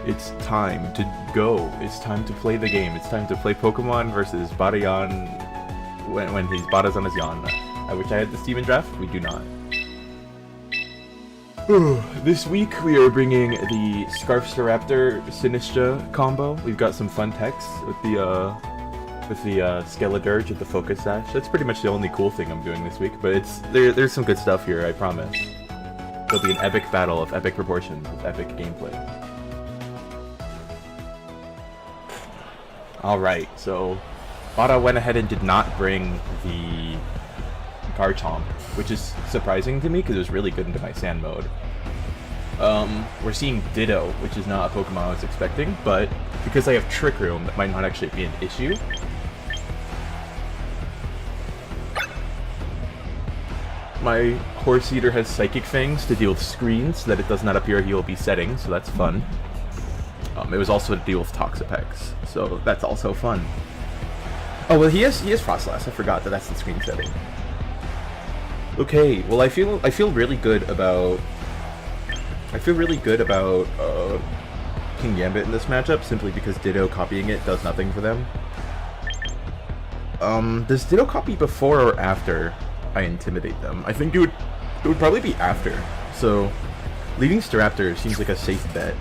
It's time to go. It's time to play the game. It's time to play Pokemon versus Batayan when he's Batazan. I wish I had the Steven draft. We do not. This week we are bringing the Scarfstaraptor Sinistra combo. We've got some fun techs with the Skeledirge with the Focus Sash. That's pretty much the only cool thing I'm doing this week, but there's some good stuff here, I promise. There'll be an epic battle of epic proportions with epic gameplay. Alright, so Bata went ahead and did not bring the Garchomp, which is surprising to me because it was really good into my Sand mode. We're seeing Ditto, which is not a Pokemon I was expecting, but because I have Trick Room, that might not actually be an issue. My Horse Eater has Psychic Fangs to deal with screens so that it does not appear he will be setting, so that's fun. It was also to deal with Toxapex, so that's also fun. Oh, well, he has Frostlass. I forgot that that's the screen setting. Okay, well, I feel really good about King Gambit in this matchup simply because Ditto copying it does nothing for them. Does Ditto copy before or after I intimidate them? I think it would probably be after. So leading Staraptor seems like a safe bet.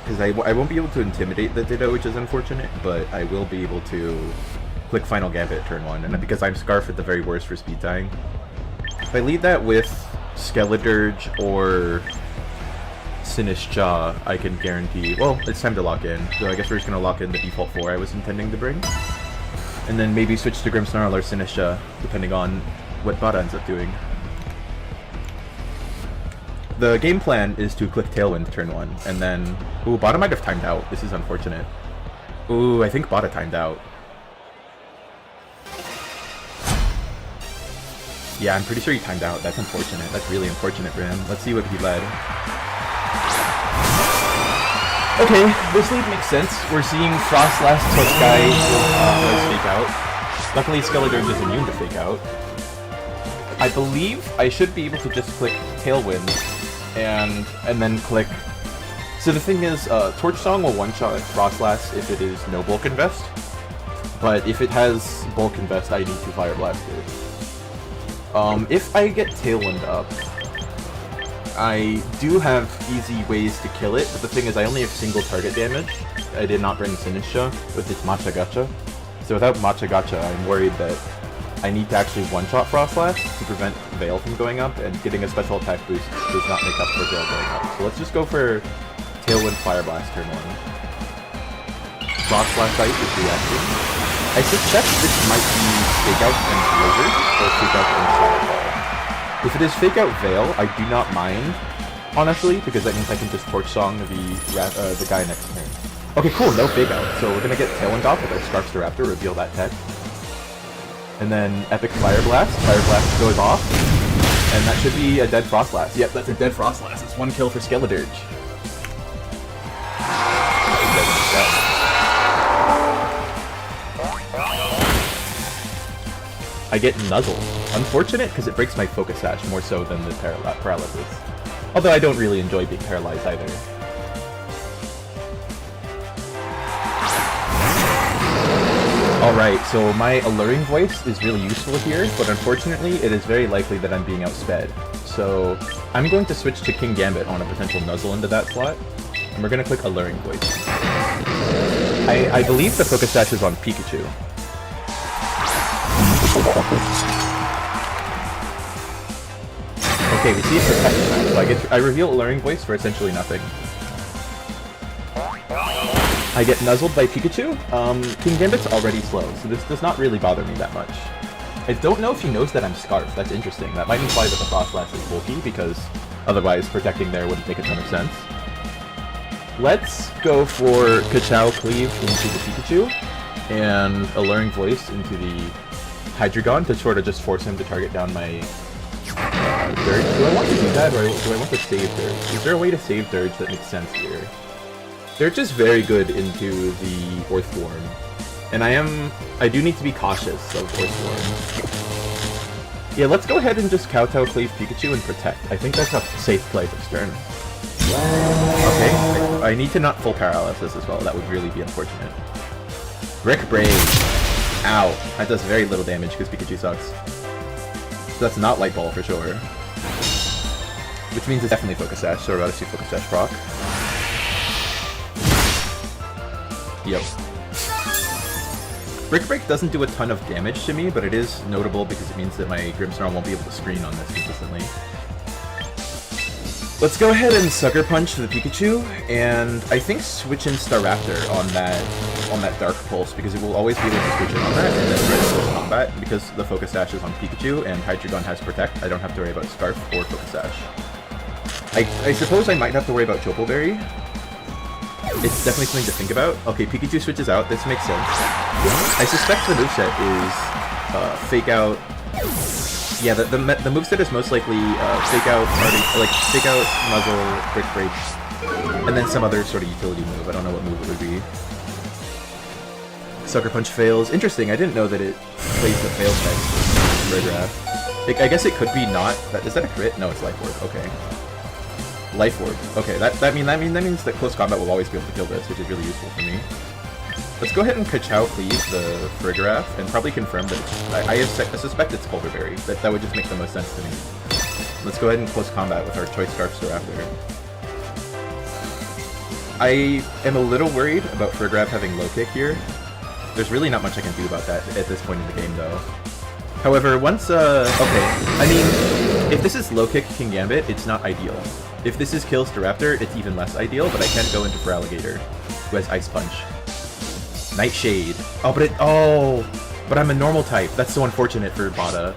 Because I won't be able to intimidate the Ditto, which is unfortunate, but I will be able to click Final Gambit turn 1, and because I'm Scarf at the very worst for speed tying. If I lead that with Skeledirge or Sinistra, I can guarantee... Well, it's time to lock in, so I guess we're just going to lock in the default 4 I was intending to bring. And then maybe switch to Grimmsnarl or Sinistra, depending on what Bata ends up doing. The game plan is to click Tailwind turn 1, and then... Ooh, Bata might have timed out. This is unfortunate. Ooh, I think Bata timed out. Yeah, I'm pretty sure he timed out. That's unfortunate. That's really unfortunate for him. Let's see what he led. Okay, this lead makes sense. We're seeing Frostlass Totsky does Fake Out. Luckily, Skeledirge is immune to Fake Out. I believe I should be able to just click Tailwind and then click... So the thing is, Torch Song will one-shot Frostlass if it is no Bulk Invest, but if it has Bulk Invest, I need to Fire Blast it. If I get Tailwind up, I do have easy ways to kill it, but the thing is I only have single target damage. I did not bring Sinistra with its Matcha Gacha, so without Matcha Gacha, I'm worried that I need to actually one-shot Frostlass to prevent Veil from going up, and getting a special attack boost does not make up for Veil going up. So let's just go for Tailwind Fire Blast turn 1. Frostlass Ice is reacting. I suspect this might be Fake Out and Blizzard, or Fake Out and Starfall. If it is Fake Out Veil, I do not mind, honestly, because that means I can just Torch Song the guy next to me. Okay, cool, no Fake Out. So we're gonna get Tailwind off with our Scarfstaraptor, reveal that tech. And then Epic Fire Blast goes off, and that should be a dead Frostlass. Yep, that's a dead Frostlass. It's 1 kill for Skeledirge. I get Nuzzle. Unfortunate, because it breaks my Focus Sash more so than the paralysis. Although I don't really enjoy being paralyzed either. Alright, so my Alluring Voice is really useful here, but unfortunately it is very likely that I'm being outsped. So I'm going to switch to King Gambit on a potential Nuzzle into that slot, and we're going to click Alluring Voice. I believe the Focus Sash is on Pikachu. Okay, we see it protect now, so I reveal Alluring Voice for essentially nothing. I get nuzzled by Pikachu. King Gambit's already slow, so this does not really bother me that much. I don't know if he knows that I'm Scarf. That's interesting. That might imply that the Frostlass is bulky, because otherwise protecting there wouldn't make a ton of sense. Let's go for Kachow Cleave into the Pikachu, and Alluring Voice into the Hydreigon to sort of just force him to target down my Dirge. Do I want to do that, or do I want to save Dirge? Is there a way to save Dirge that makes sense here? Dirge is very good into the Orthworm, and I do need to be cautious of Orthworm. Yeah, let's go ahead and just Kowtow Cleave Pikachu and Protect. I think that's a safe play this turn. Okay, I need to not full Paralysis as well. That would really be unfortunate. Brick Brave. Ow. That does very little damage because Pikachu sucks. So that's not Light Ball for sure. Which means it's definitely Focus Sash, so we're about to see Focus Sash proc. Yep. Brick Break doesn't do a ton of damage to me, but it is notable because it means that my Grimmsnarl won't be able to screen on this consistently. Let's go ahead and Sucker Punch the Pikachu, and I think switch in Staraptor on that Dark Pulse, because it will always be able to switch in on that, and then try to switch combat, because the Focus Sash is on Pikachu, and Hydreigon has Protect. I don't have to worry about Scarf or Focus Sash. I suppose I might have to worry about Chople Berry. It's definitely something to think about. Okay, Pikachu switches out. This makes sense. I suspect the moveset is Fake Out. Yeah, the moveset is most likely Fake Out, Fake Out, Muzzle, Brick Break, and then some other sort of utility move. I don't know what move it would be. Sucker Punch fails. Interesting. I didn't know that it plays the fail text for a draft. I guess it could be not. Is that a crit? No, it's Life Orb. Okay. Life Orb. Okay, that means that close combat will always be able to kill this, which is really useful for me. Let's go ahead and Kachow Cleave the Farigiraf and probably confirm that it's, I suspect it's Pulver Berry. That would just make the most sense to me. Let's go ahead and close combat with our Choice Scarf Staraptor. I am a little worried about Farigiraf having low kick here. There's really not much I can do about that at this point in the game, though. However, once, okay, I mean, if this is low kick Kingambit, it's not ideal. If this is Kill Staraptor, it's even less ideal, but I can go into Feraligatr, who has Ice Punch. Nightshade. Oh, but I'm a normal type. That's so unfortunate for Bata.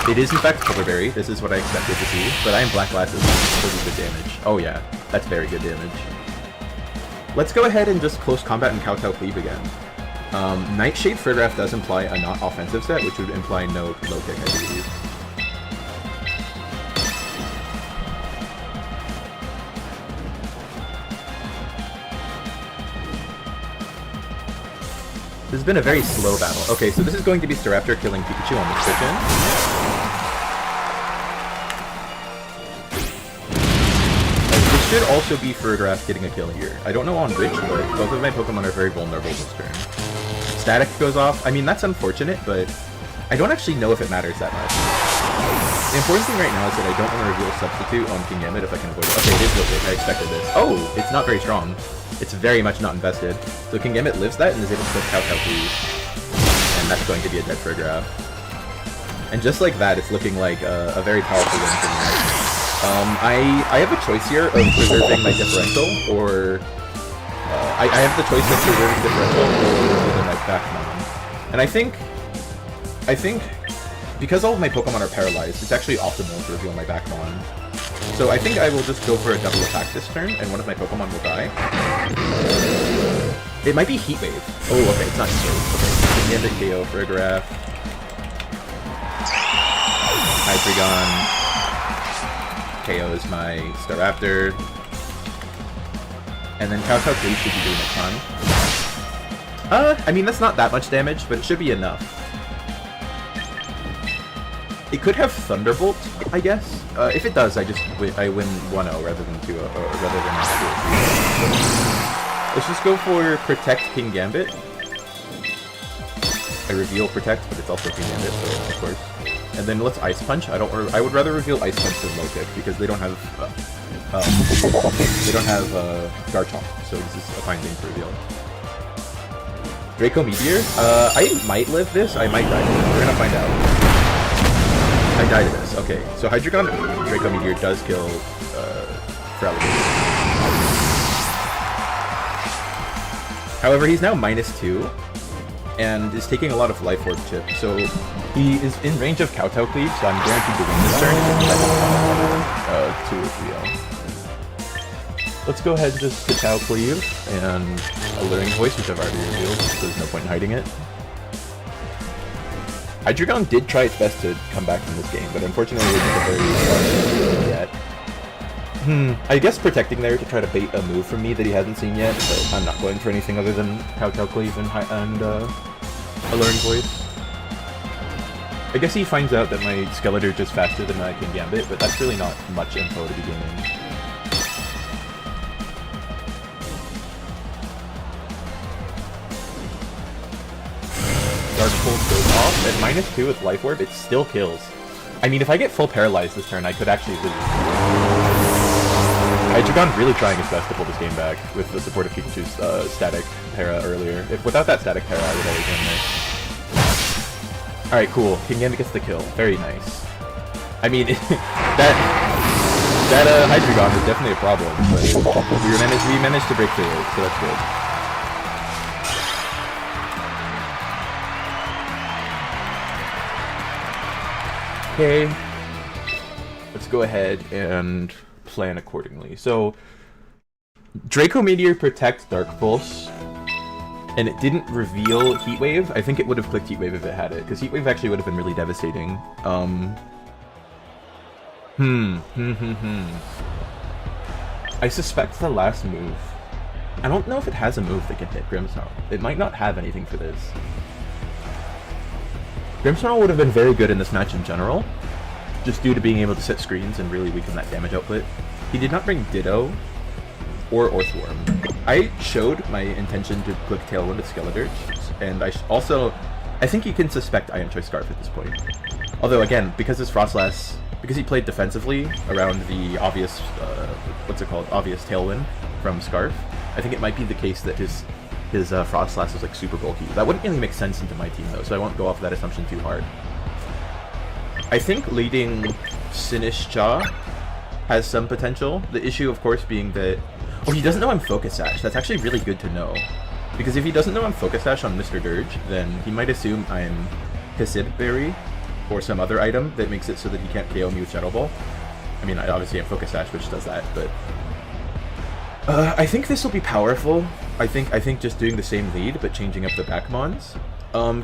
It is in fact Pulver Berry. This is what I expected to see, but I am Black Glasses. Pretty good damage. Oh yeah, that's very good damage. Let's go ahead and just close combat and Kowtow Cleave again. Nightshade Farigiraf does imply a not offensive set, which would imply no low kick, I believe. This has been a very slow battle. Okay, so this is going to be Staraptor killing Pikachu on the switch-in. This should also be Farigiraf getting a kill here. I don't know on which, but both of my Pokemon are very vulnerable this turn. Static goes off. I mean, that's unfortunate, but I don't actually know if it matters that much. The important thing right now is that I don't want to reveal Substitute on Kingambit if I can avoid it. Okay, it is low-kick. I expected this. Oh, it's not very strong. It's very much not invested. So Kingambit lives that and is able to put Kowtow Cleave. And that's going to be a dead Farigiraf. And just like that, it's looking like a very powerful win for me. I have a choice here of preserving my differential, or... I have the choice of preserving differential or revealing my Backmon. And I think, because all of my Pokemon are paralyzed, it's actually optimal to reveal my Backmon. So I think I will just go for a double attack this turn, and one of my Pokemon will die. It might be Heat Wave. Oh, okay, it's not Heat Wave. Okay, Kingambit KO, Farigiraf. Hydreigon KOs my Staraptor. And then Kowtow Cleave should be doing a ton. I mean, that's not that much damage, but it should be enough. It could have Thunderbolt, I guess. If it does, I win 1-0 rather than 2-0, rather than 2-3. Let's just go for Protect Kingambit. I reveal Protect, but it's also Kingambit, so of course. And then let's Ice Punch. I would rather reveal Ice Punch than Low Kick because they don't have Garchomp, so this is a fine thing to reveal. Draco Meteor. I might live this. I might die. We're gonna find out. I died to this. Okay, so Hydreigon Draco Meteor does kill Feraligatr. However, he's now -2 and is taking a lot of Life Orb chip, so he is in range of Kowtow Cleave, so I'm guaranteed to win this turn because I have 2 or 3-0. Let's go ahead and just Kachow Cleave and Alluring Voice, which I've already revealed, so there's no point in hiding it. Hydreigon did try its best to come back from this game, but unfortunately it isn't very yet. I guess protecting there to try to bait a move from me that he hasn't seen yet, so I'm not going for anything other than Kowtow Cleave and Alluring Voice. I guess he finds out that my Skeletor is faster than my King Gambit, but that's really not much info to be gaining. Dark Pulse goes off. At -2 with Life Orb, it still kills. I mean, if I get full paralyzed this turn, I could actually lose. Hydreigon really trying his best to pull this game back with the support of Pikachu's static para earlier. If without that static para, I would always win there. Alright, cool. King Gambit gets the kill. Very nice. I mean, that Hydreigon is definitely a problem, but we managed to break through it, so that's good. Okay, let's go ahead and plan accordingly. So, Draco Meteor protects Dark Pulse, and it didn't reveal Heat Wave. I think it would have clicked Heat Wave if it had it, because Heat Wave actually would have been really devastating. I suspect the last move. I don't know if it has a move that can hit Grimmsnarl. It might not have anything for this. Grimmsnarl would have been very good in this match in general, just due to being able to set screens and really weaken that damage output. He did not bring Ditto or Orthworm. I showed my intention to click Tailwind with Skeledirge, and I think you can suspect Iron Choice Scarf at this point. Although again, because his Frostlass, because he played defensively around the obvious, obvious Tailwind from Scarf, I think it might be the case that his Frostlass is like super bulky. That wouldn't really make sense into my team though, so I won't go off of that assumption too hard. I think leading Sinistcha has some potential. The issue, of course, being that... Oh, he doesn't know I'm Focus Sash. That's actually really good to know. Because if he doesn't know I'm Focus Sash on Mr. Dirge, then he might assume I'm Hissib Berry or some other item that makes it so that he can't KO me with Shadow Ball. I mean, I obviously have Focus Sash, which does that, but... I think this will be powerful. I think just doing the same lead, but changing up the backmons.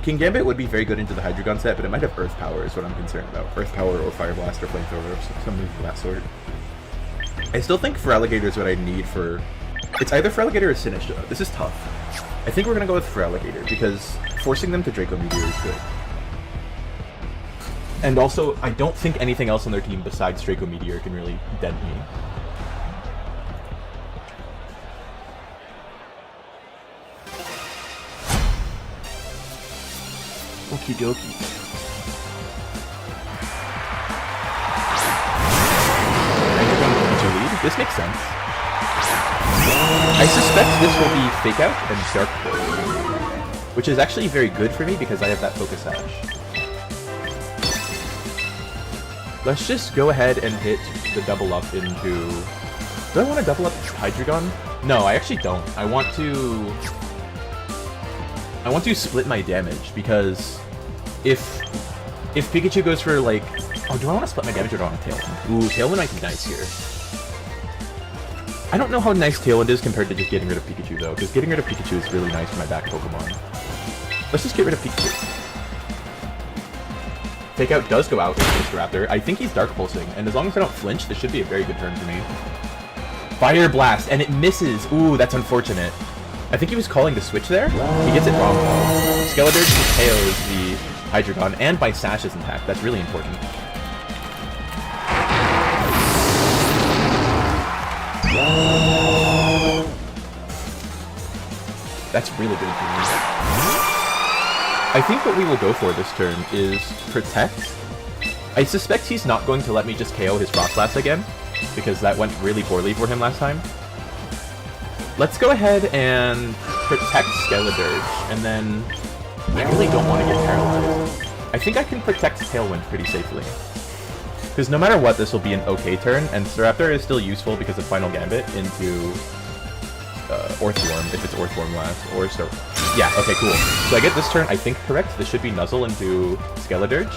King Gambit would be very good into the Hydreigon set, but it might have Earth Power is what I'm concerned about. Earth Power or Fire Blast or Flamethrower or something of that sort. I still think Feraligatr is what I need for... It's either Feraligatr or Sinistcha. This is tough. I think we're going to go with Feraligatr, because forcing them to Draco Meteor is good. And also, I don't think anything else on their team besides Draco Meteor can really dent me. Okie dokie. This makes sense. I suspect this will be Fake Out and Dark Pulse, which is actually very good for me because I have that Focus Sash. Let's just go ahead and hit the double up into... Do I want to double up Hydreigon? No, I actually don't. I want to split my damage, because if Pikachu goes for, like... Oh, do I want to split my damage or do I want to Tailwind? Ooh, Tailwind might be nice here. I don't know how nice Tailwind is compared to just getting rid of Pikachu, though, because getting rid of Pikachu is really nice for my back Pokemon. Let's just get rid of Pikachu. Fake Out does go out with Mr. Raptor. I think he's Dark Pulsing, and as long as I don't flinch, this should be a very good turn for me. Fire Blast, and it misses! Ooh, that's unfortunate. I think he was calling the switch there. He gets it wrong, though. Skeledirge KOs the Hydreigon, and my Sash is intact. That's really important. That's really good for me. I think what we will go for this turn is Protect. I suspect he's not going to let me just KO his Frostlass again, because that went really poorly for him last time. Let's go ahead and Protect Skeledirge, and then I really don't want to get paralyzed. I think I can Protect Tailwind pretty safely. Because no matter what, this will be an okay turn, and Staraptor is still useful because of Final Gambit into Orthworm, if it's Orthworm last, or Star... Yeah, okay, cool. So I get this turn, I think, correct. This should be Nuzzle into Skeledirge.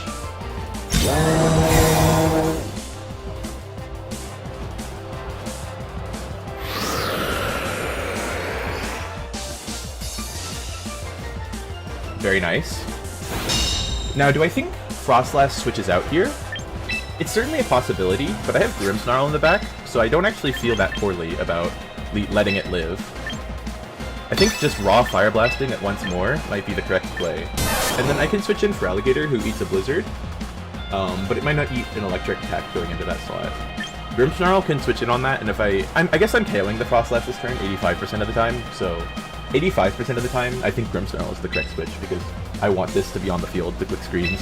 Very nice. Now, do I think Frostlass switches out here? It's certainly a possibility, but I have Grimmsnarl in the back, so I don't actually feel that poorly about letting it live. I think just raw Fire Blasting at once more might be the correct play. And then I can switch in for Alligator, who eats a Blizzard, but it might not eat an electric attack going into that slot. Grimmsnarl can switch in on that, and if I guess I'm KOing the Frostlass this turn 85% of the time, so 85% of the time, I think Grimmsnarl is the correct switch, because I want this to be on the field, the quick screens.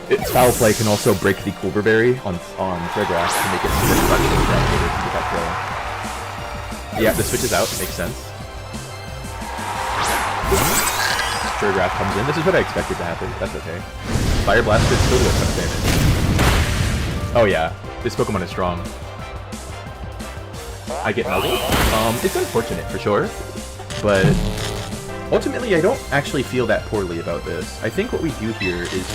Its Foul Play can also break the Cooler Berry on Fairgrass to make it super frustrating for Alligator to get that kill. Yeah, the switch is out, makes sense. Fairgrass comes in, this is what I expected to happen, that's okay. Fire Blast could still do a ton of damage. Oh yeah, this Pokemon is strong. I get muzzled. It's unfortunate for sure, but ultimately I don't actually feel that poorly about this. I think what we do here is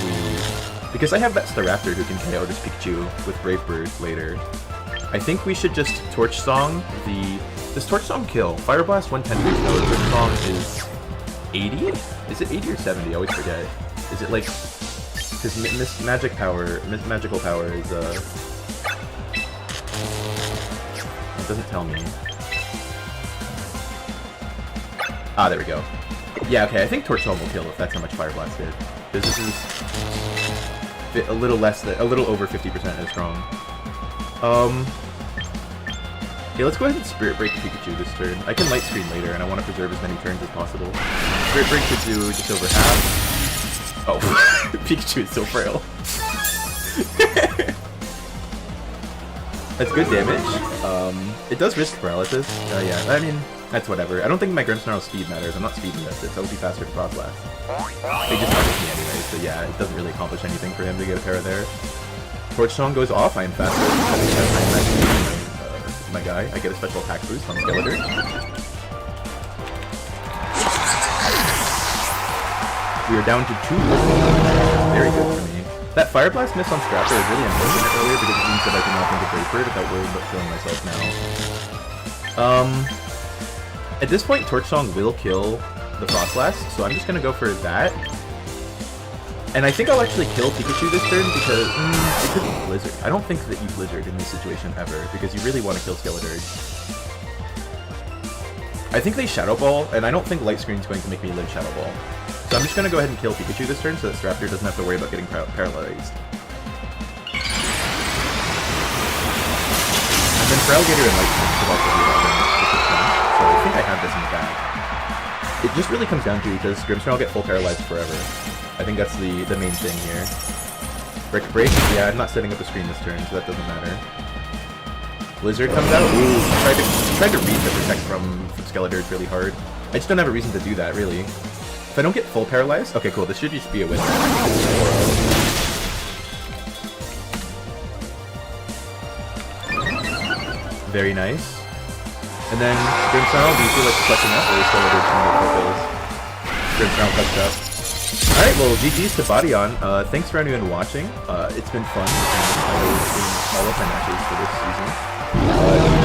because I have that Staraptor who can KO this Pikachu with Brave Bird later, I think we should just Torch Song this Torch Song kill. Fire Blast 110 no, Torch Song is 80? Is it 80 or 70? I always forget. Is it like, because magical power is it doesn't tell me. Ah, there we go. Yeah, okay, I think Torch Song will kill if that's how much Fire Blast did. Because this is a little over 50% as strong. Yeah, let's go ahead and Spirit Break Pikachu this turn. I can Light Screen later, and I want to preserve as many turns as possible. Spirit Break should do just over half. Oh, Pikachu is so frail. That's good damage. It does risk paralysis. Yeah, I mean, that's whatever. I don't think my Grimmsnarl's speed matters. I'm not speed invested, so it'll be faster to Frostlass. They just help me anyway, so yeah, it doesn't really accomplish anything for him to get a pair there. Torch Song goes off, I am faster. My guy. I get a special attack boost on Skeletor. We are down to 2 Pokemon. Very good for me. That Fire Blast miss on Scrapper was really unfortunate earlier because it means that I can now think of Brave Bird without worrying about killing myself now. At this point, Torch Song will kill the Frostlass, so I'm just gonna go for that. And I think I'll actually kill Pikachu this turn because it could be Blizzard. I don't think that you Blizzard in this situation ever because you really want to kill Skeletor. I think they Shadow Ball, and I don't think Light Screen is going to make me live Shadow Ball. So I'm just going to go ahead and kill Pikachu this turn so that Staraptor doesn't have to worry about getting paralyzed. And then for Alligator and Light Screen should also be about this turn. So I think I have this in the bag. It just really comes down to, does Grimmsnarl get full paralyzed forever? I think that's the main thing here. Break. Yeah, I'm not setting up a screen this turn, so that doesn't matter. Blizzard comes out. Ooh, tried to read the Protect from Skeletor. It's really hard. I just don't have a reason to do that, really. If I don't get full paralyzed, okay, cool. This should just be a win. Very nice. And then Grimmsnarl, do you feel like clutching up, or is Skeletor trying to get kills? Grimmsnarl clutched up. Alright, well, GG's to Batayan. Thanks for anyone watching. It's been fun. I know it's been all of my matches for this season.